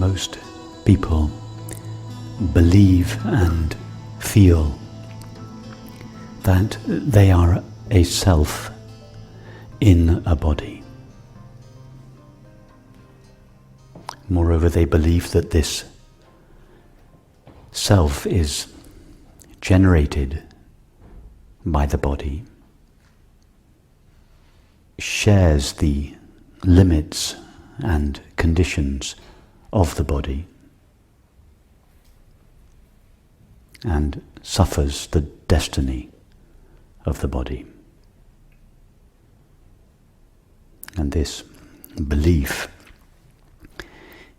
most people believe and feel that they are a self in a body. Moreover, they believe that this self is generated by the body, shares the limits and conditions of the body, and suffers the destiny of the body. And this belief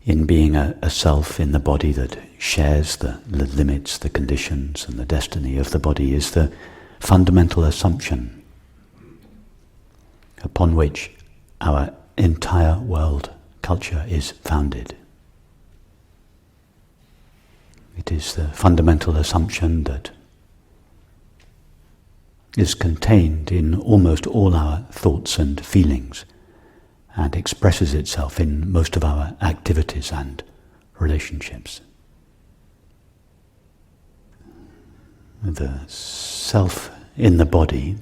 in being a self in the body that shares the limits, the conditions, and the destiny of the body is the fundamental assumption upon which our entire world culture is founded. It is the fundamental assumption that is contained in almost all our thoughts and feelings, and expresses itself in most of our activities and relationships. The self in the body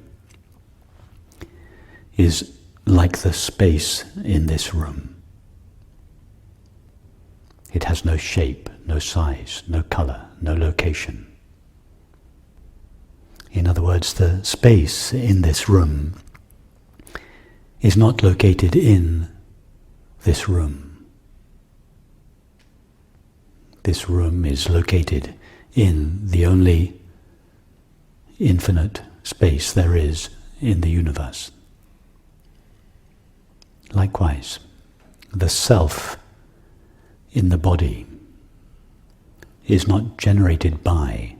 is like the space in this room. It has no shape, no size, no color, no location. In other words, the space in this room is not located in this room. This room is located in the only infinite space there is in the universe. Likewise, the self in the body is not generated by,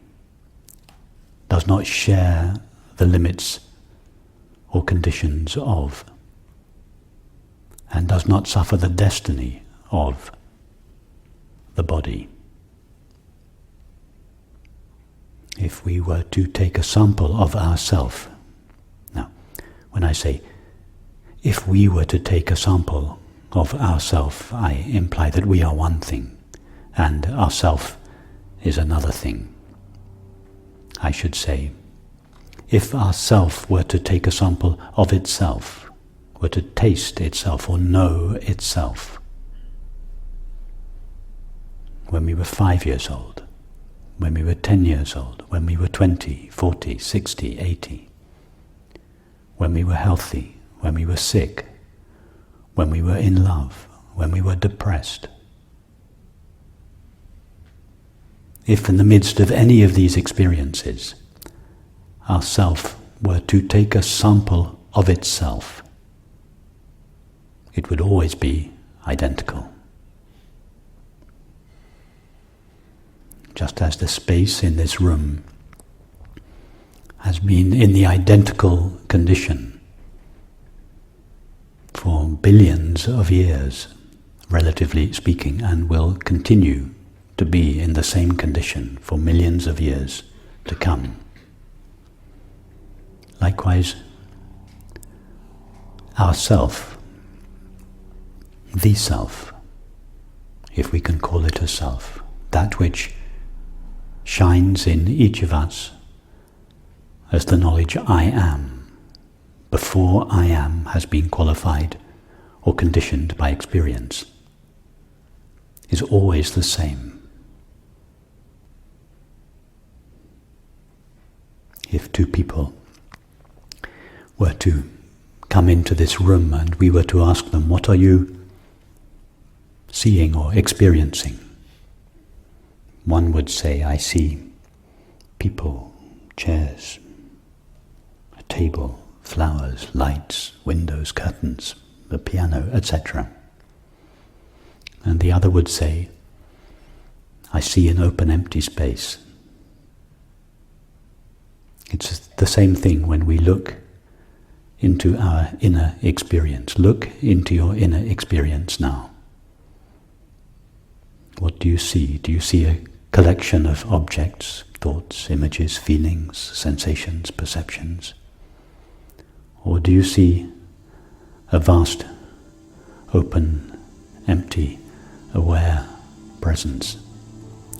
does not share the limits or conditions of, and does not suffer the destiny of the body. If we were to take a sample of ourself, now, when I say if we were to take a sample of ourself, I imply that we are one thing and ourself is another thing. I should say, if ourself were to take a sample of itself, were to taste itself or know itself, when we were 5 years old, when we were 10 years old, when we were 20, 40, 60, 80, when we were healthy, when we were sick, when we were in love, when we were depressed. If in the midst of any of these experiences, our self were to take a sample of itself, it would always be identical. Just as the space in this room has been in the identical condition for billions of years, relatively speaking, and will continue to be in the same condition for millions of years to come. Likewise, our self, the self, if we can call it a self, that which shines in each of us as the knowledge I am, before I am has been qualified or conditioned by experience, is always the same. If two people were to come into this room and we were to ask them, what are you seeing or experiencing? One would say, I see people, chairs, a table, flowers, lights, windows, curtains, a piano, etc. And the other would say, I see an open, empty space. It's the same thing when we look into our inner experience. Look into your inner experience now. What do you see? Do you see a collection of objects, thoughts, images, feelings, sensations, perceptions? Or do you see a vast, open, empty, aware presence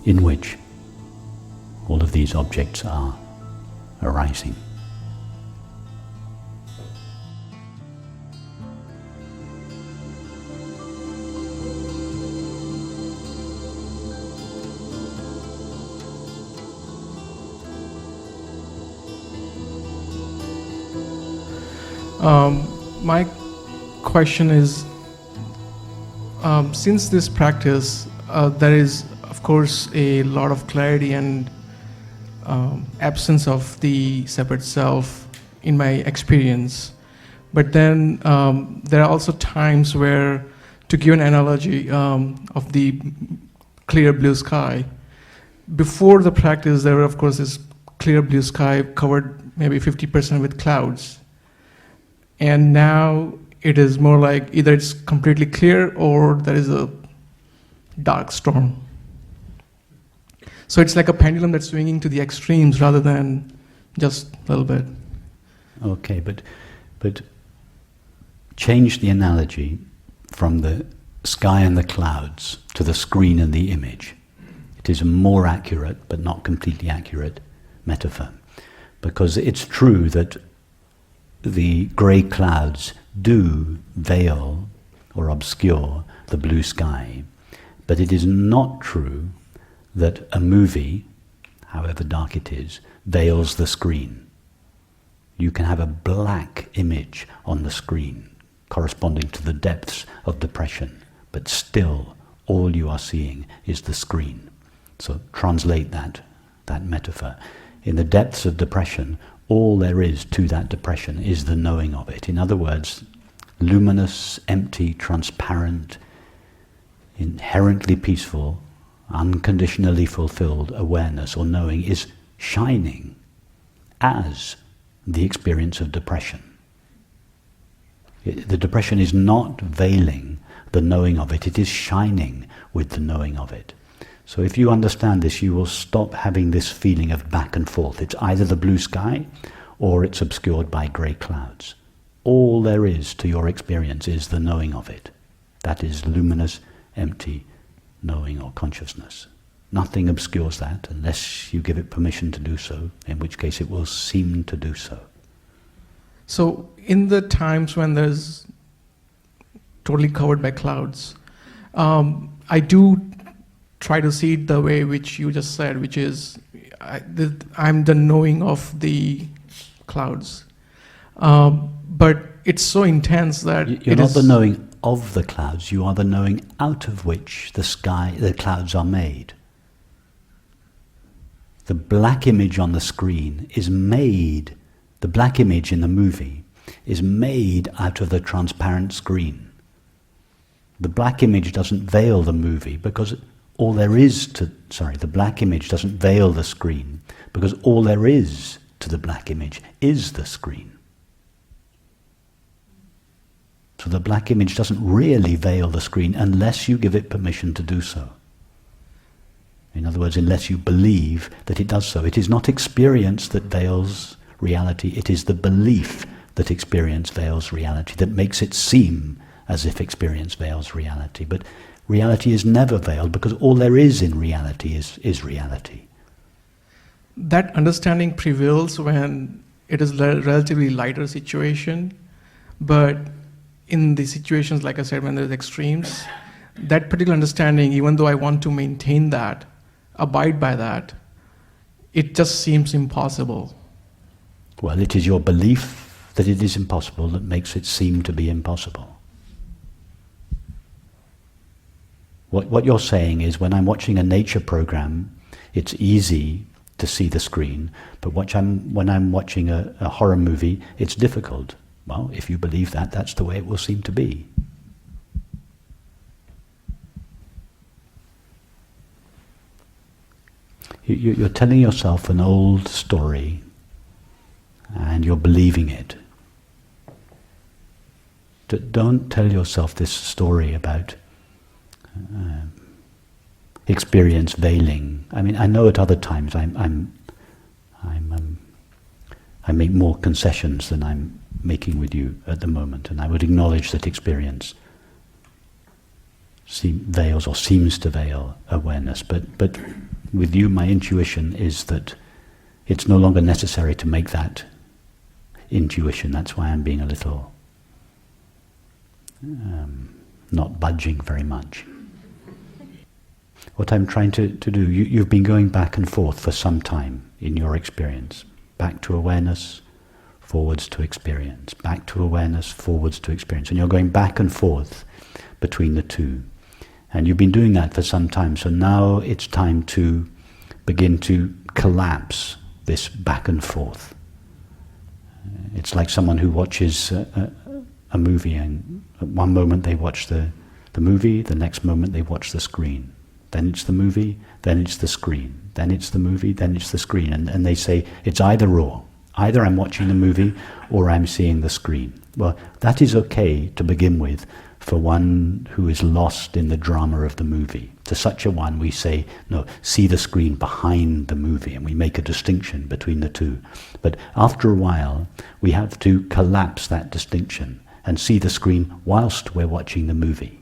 in which all of these objects are arising. My question is, since this practice, there is, of course, a lot of clarity and absence of the separate self in my experience. But then there are also times where, to give an analogy of the clear blue sky, before the practice there were, of course, this clear blue sky covered maybe 50% with clouds. And now it is more like either it's completely clear or there is a dark storm. So it's like a pendulum that's swinging to the extremes rather than just a little bit. Okay, but change the analogy from the sky and the clouds to the screen and the image. It is a more accurate, but not completely accurate, metaphor. Because it's true that the grey clouds do veil or obscure the blue sky, but it is not true that a movie, however dark it is, veils the screen. You can have a black image on the screen corresponding to the depths of depression, but still all you are seeing is the screen. So translate that metaphor. In the depths of depression, all there is to that depression is the knowing of it. In other words, luminous, empty, transparent, inherently peaceful, unconditionally fulfilled awareness or knowing is shining as the experience of depression. The depression is not veiling the knowing of it, it is shining with the knowing of it. So if you understand this, you will stop having this feeling of back and forth. It's either the blue sky or it's obscured by grey clouds. All there is to your experience is the knowing of it. That is luminous, empty knowing or consciousness. Nothing obscures that unless you give it permission to do so, in which case it will seem to do so. So in the times when there's totally covered by clouds, I do try to see it the way which you just said, which is I'm the knowing of the clouds. But it's so intense that you're not the knowing of the clouds, you are the knowing out of which the clouds are made. The black image on the screen is made, the black image in the movie is made out of the transparent screen. The black image doesn't veil the movie because all there is to, the black image doesn't veil the screen because all there is to the black image is the screen. So the black image doesn't really veil the screen unless you give it permission to do so. In other words, unless you believe that it does so. It is not experience that veils reality, it is the belief that experience veils reality that makes it seem as if experience veils reality. But reality is never veiled because all there is in reality is reality. That understanding prevails when it is a relatively lighter situation, but in the situations, like I said, when there's extremes, that particular understanding, even though I want to maintain that, abide by that, it just seems impossible. Well, it is your belief that it is impossible that makes it seem to be impossible. What you're saying is, when I'm watching a nature program, it's easy to see the screen, but when I'm watching a horror movie, it's difficult. Well, if you believe that, that's the way it will seem to be. You're telling yourself an old story, and you're believing it. Don't tell yourself this story about experience veiling. I mean, I know at other times I make more concessions than I'm making with you at the moment, and I would acknowledge that experience veils or seems to veil awareness. But with you, my intuition is that it's no longer necessary to make that intuition. That's why I'm being a little not budging very much. What I'm trying to do, you've been going back and forth for some time in your experience. Back to awareness, forwards to experience. Back to awareness, forwards to experience. And you're going back and forth between the two. And you've been doing that for some time. So now it's time to begin to collapse this back and forth. It's like someone who watches a movie, and at one moment they watch the movie, the next moment they watch the screen. Then it's the movie, then it's the screen. Then it's the movie, then it's the screen. And they say, it's either or. Either I'm watching the movie or I'm seeing the screen. Well, that is okay to begin with for one who is lost in the drama of the movie. To such a one we say, no, see the screen behind the movie, and we make a distinction between the two. But after a while, we have to collapse that distinction and see the screen whilst we're watching the movie.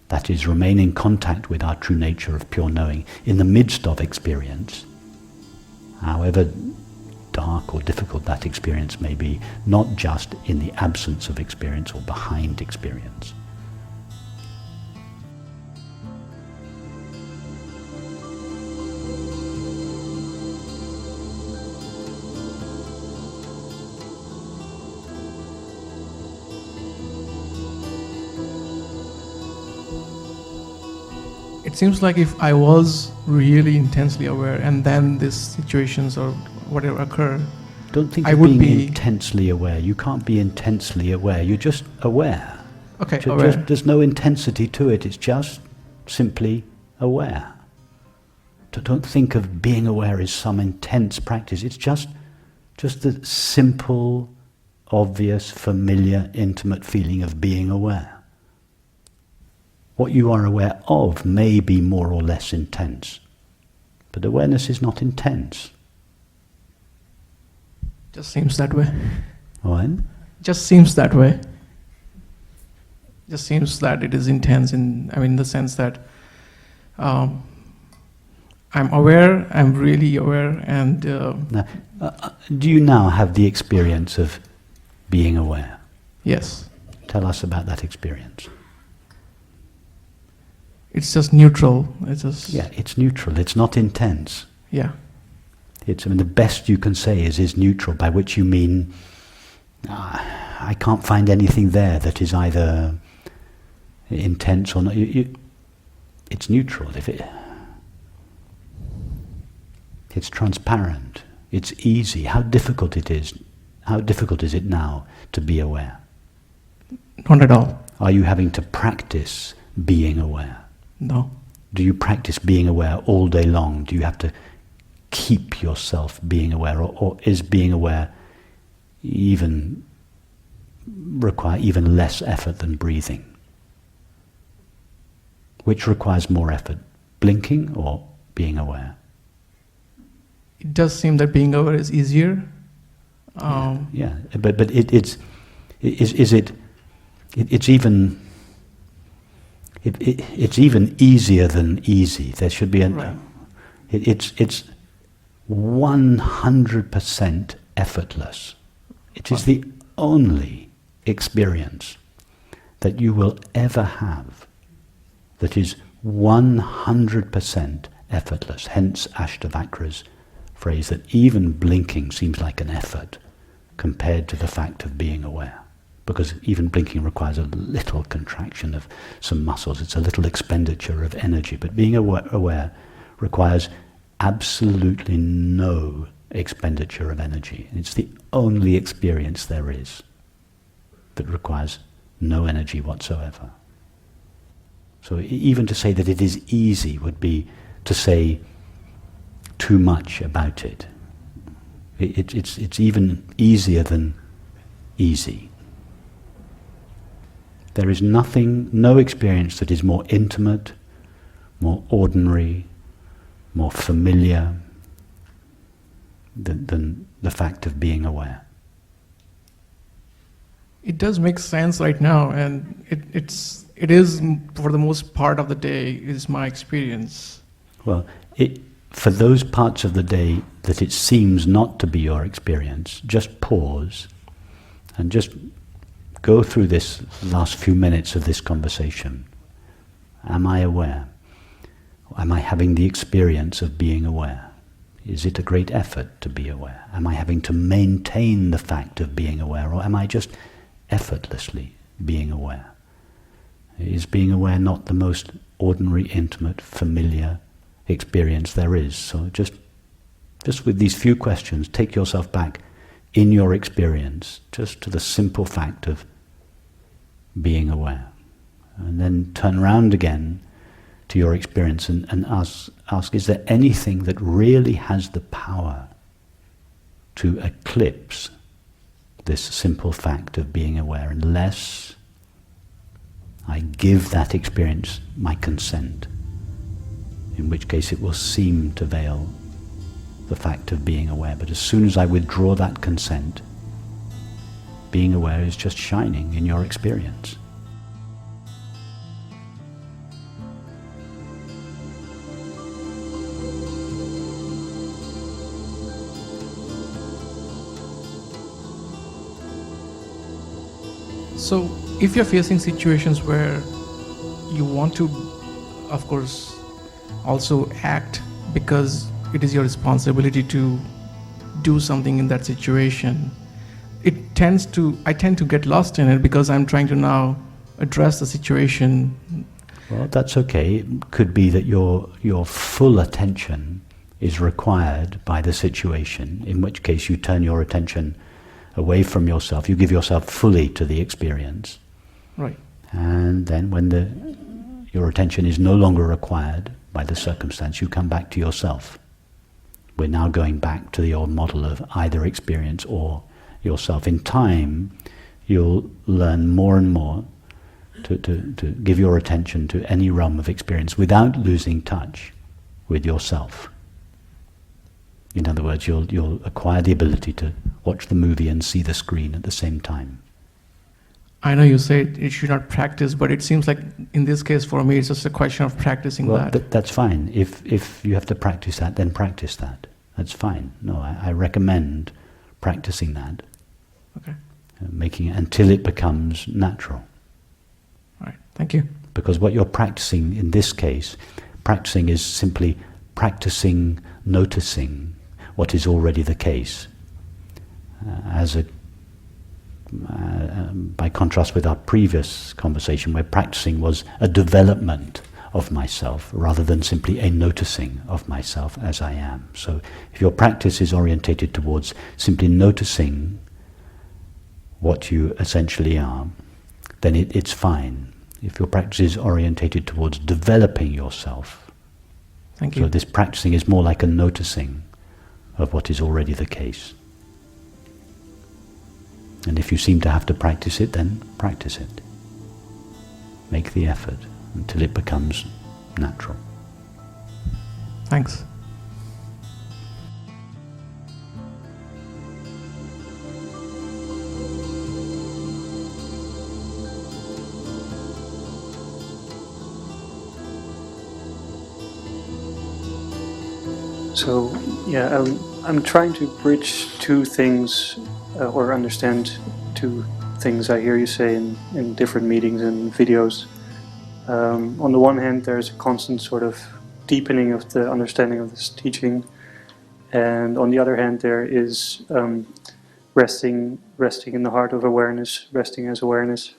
That is, remain in contact with our true nature of pure knowing in the midst of experience, however dark or difficult that experience may be, not just in the absence of experience or behind experience. It seems like if I was really intensely aware and then these situations or whatever occur, Don't think I of would being be intensely aware. You can't be intensely aware. You're just aware. okay, aware. There's no intensity to it. It's just simply aware. Don't think of being aware as some intense practice. It's just the simple, obvious, familiar, intimate feeling of being aware. What you are aware of may be more or less intense, but awareness is not intense. Just seems that way. What? Just seems that way. Just seems that it is intense in the sense that I'm aware, I'm really aware, and Now, do you now have the experience of being aware? yes, Tell us about that experience. it's just neutral. It's just Yeah, it's neutral. It's not intense. yeah. The best you can say is neutral, by which you mean I can't find anything there that is either intense or not. It's neutral. It's transparent. It's easy. How difficult it is. How difficult is it now to be aware? Not at all. Are you having to practice being aware? No. Do you practice being aware all day long? Do you have to keep yourself being aware, or is being aware require even less effort than breathing? Which requires more effort, blinking or being aware? It does seem that being aware is easier. Yeah, but it's even easier than easy. There should be Right. It's 100% effortless. It is the only experience that you will ever have that is 100% effortless. Hence Ashtavakra's phrase that even blinking seems like an effort compared to the fact of being aware. Because even blinking requires a little contraction of some muscles. It's a little expenditure of energy. But being aware requires absolutely no expenditure of energy. It's the only experience there is that requires no energy whatsoever. So even to say that it is easy would be to say too much about it. It's even easier than easy. There is no experience that is more intimate, more ordinary, more familiar than the fact of being aware. It does make sense right now, and it's it is, for the most part of the day, is my experience. Well, for those parts of the day that it seems not to be your experience, just pause and just go through this last few minutes of this conversation. Am I aware? Am I having the experience of being aware? Is it a great effort to be aware? Am I having to maintain the fact of being aware, or am I just effortlessly being aware? Is being aware not the most ordinary, intimate, familiar experience there is? So just with these few questions, take yourself back in your experience just to the simple fact of being aware. And then turn around again to your experience and ask, is there anything that really has the power to eclipse this simple fact of being aware, unless I give that experience my consent, in which case it will seem to veil the fact of being aware. But as soon as I withdraw that consent, being aware is just shining in your experience. So if you're facing situations where you want to, of course, also act because it is your responsibility to do something in that situation, I tend to get lost in it because I'm trying to now address the situation. Well, that's okay. It could be that your full attention is required by the situation, in which case you turn your attention away from yourself. You give yourself fully to the experience. Right. And then when your attention is no longer required by the circumstance, you come back to yourself. We're now going back to the old model of either experience or yourself. In time, you'll learn more and more to give your attention to any realm of experience without losing touch with yourself. In other words, you'll acquire the ability to watch the movie and see the screen at the same time. I know you say it should not practice, but it seems like in this case for me it's just a question of practicing that. Well, that's fine. If you have to practice that, then practice that. That's fine. No, I recommend practicing that. Okay. Making it until it becomes natural. All right. Thank you. Because what you're practicing in this case, practicing is simply practicing noticing what is already the case. By contrast with our previous conversation, where practicing was a development of myself rather than simply a noticing of myself as I am. So if your practice is orientated towards simply noticing what you essentially are, then it's fine. If your practice is orientated towards developing yourself, thank you. So this practicing is more like a noticing of what is already the case. And if you seem to have to practice it, then practice it. Make the effort until it becomes natural. Thanks. So, yeah, I'm trying to bridge two things, or understand two things I hear you say in different meetings and videos. On the one hand, there's a constant sort of deepening of the understanding of this teaching, and on the other hand, there is resting in the heart of awareness, resting as awareness.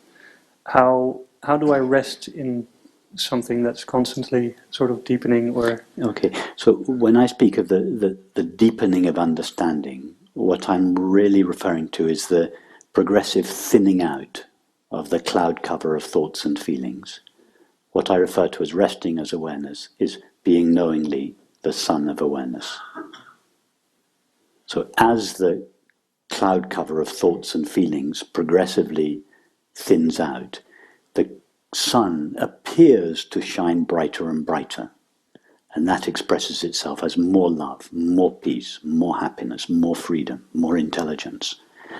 How do I rest in something that's constantly sort of deepening? Or okay, so when I speak of the deepening of understanding, what I'm really referring to is the progressive thinning out of the cloud cover of thoughts and feelings. What I refer to as resting as awareness is being knowingly the sun of awareness. So as the cloud cover of thoughts and feelings progressively thins out, the sun appears to shine brighter and brighter, and that expresses itself as more love, more peace, more happiness, more freedom, more intelligence.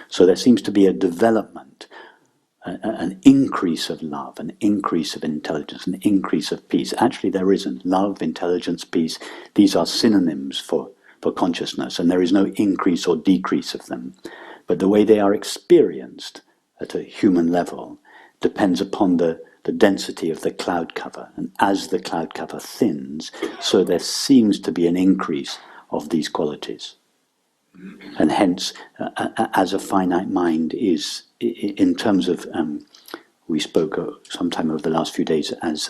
So there seems to be a development an increase of love, an increase of intelligence, an increase of peace. Actually, there isn't. Love, intelligence, peace, these are synonyms for consciousness, and there is no increase or decrease of them. But the way they are experienced at a human level depends upon the density of the cloud cover. And as the cloud cover thins, so there seems to be an increase of these qualities. And hence, as a finite mind is, in terms of, we spoke sometime over the last few days, as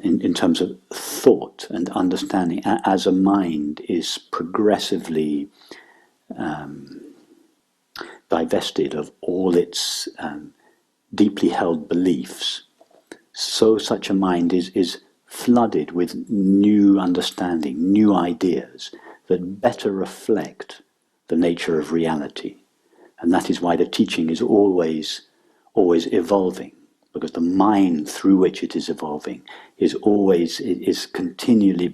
in terms of thought and understanding, as a mind is progressively divested of all its deeply held beliefs, so such a mind is flooded with new understanding, new ideas that better reflect the nature of reality. And that is why the teaching is always evolving, because the mind through which it is evolving is continually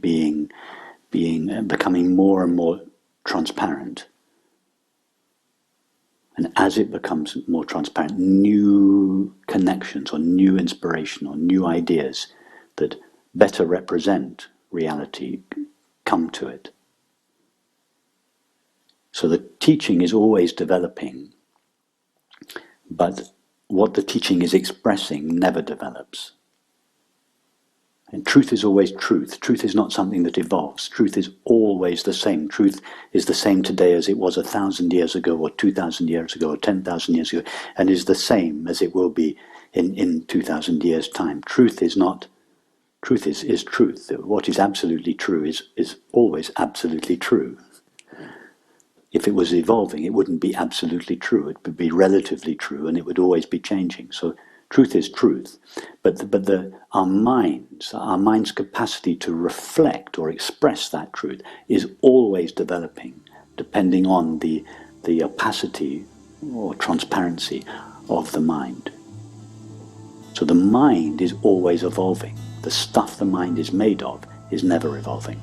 becoming more and more transparent. And as it becomes more transparent, new connections or new inspiration or new ideas that better represent reality come to it. So the teaching is always developing, but what the teaching is expressing never develops. And truth is always truth. Truth is not something that evolves. Truth is always the same. Truth is the same today as it was 1,000 years ago, or 2,000 years ago, or 10,000 years ago, and is the same as it will be in 2,000 years' time. Truth is truth. What is absolutely true is always absolutely true. If it was evolving, it wouldn't be absolutely true. It would be relatively true, and it would always be changing. So truth is truth, but our mind's capacity to reflect or express that truth is always developing, depending on the opacity or transparency of the mind. So the mind is always evolving. The stuff the mind is made of is never evolving.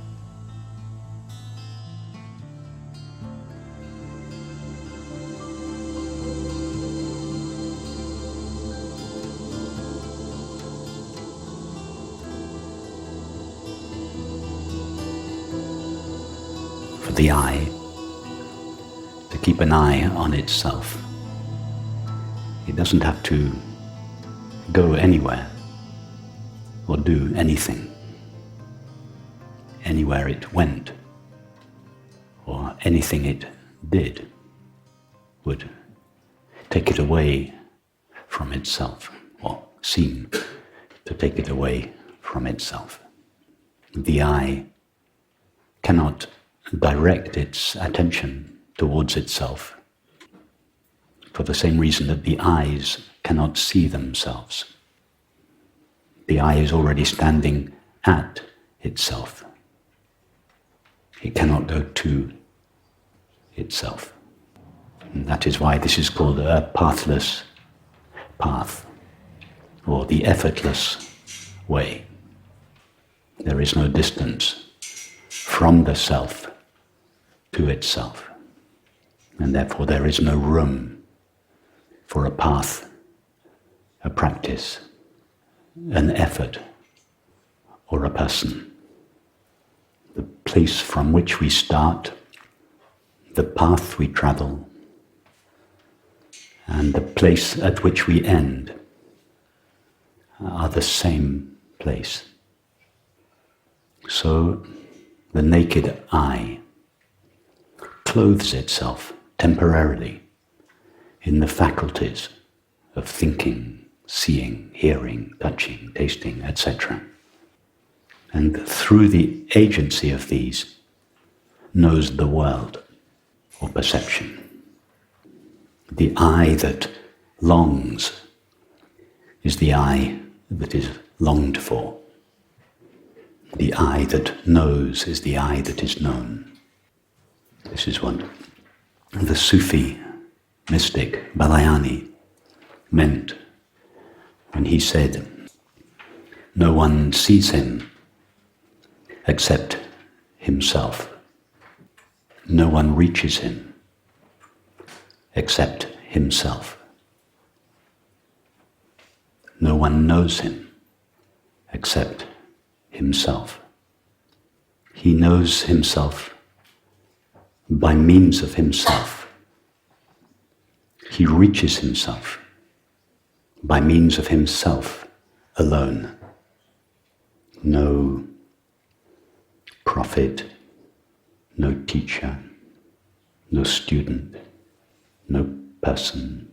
The eye, to keep an eye on itself. It doesn't have to go anywhere or do anything. Anywhere it went or anything it did would take it away from itself, or seem to take it away from itself. The eye cannot direct its attention towards itself for the same reason that the eyes cannot see themselves. The eye is already standing at itself. It cannot go to itself. And that is why this is called a pathless path, or the effortless way. There is no distance from the self to itself, and therefore there is no room for a path, a practice, an effort, or a person. The place from which we start, the path we travel, and the place at which we end are the same place. So the naked eye clothes itself temporarily in the faculties of thinking, seeing, hearing, touching, tasting, etc. And through the agency of these knows the world, or perception. The eye that longs is the eye that is longed for. The eye that knows is the eye that is known. This is what the Sufi mystic Balayani meant when he said, "No one sees him except himself. No one reaches him except himself." No one knows him except himself. He knows himself by means of himself. He reaches himself by means of himself alone. No prophet, no teacher, no student, no person,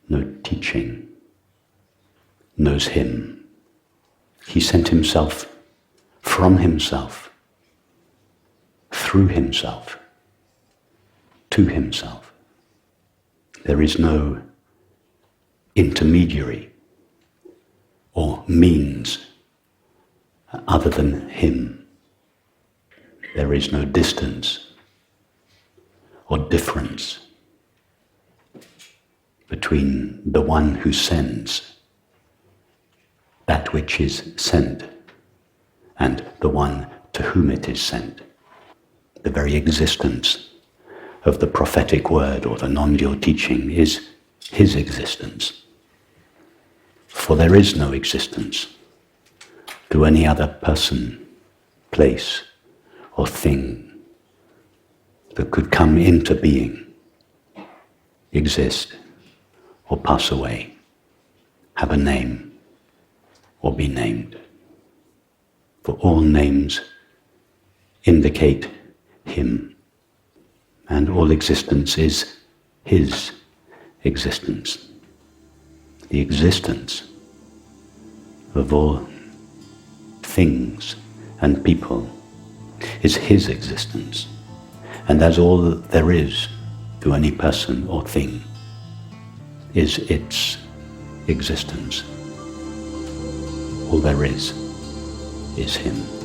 no teaching knows him. He sent himself from himself, through himself, to himself. There is no intermediary or means other than him. There is no distance or difference between the one who sends that which is sent and the one to whom it is sent. The very existence of the prophetic word or the non-dual teaching is his existence. For there is no existence to any other person, place, or thing that could come into being, exist, or pass away, have a name, or be named. For all names indicate him, and all existence is his existence. The existence of all things and people is his existence, and as all there is to any person or thing is its existence. All there is him.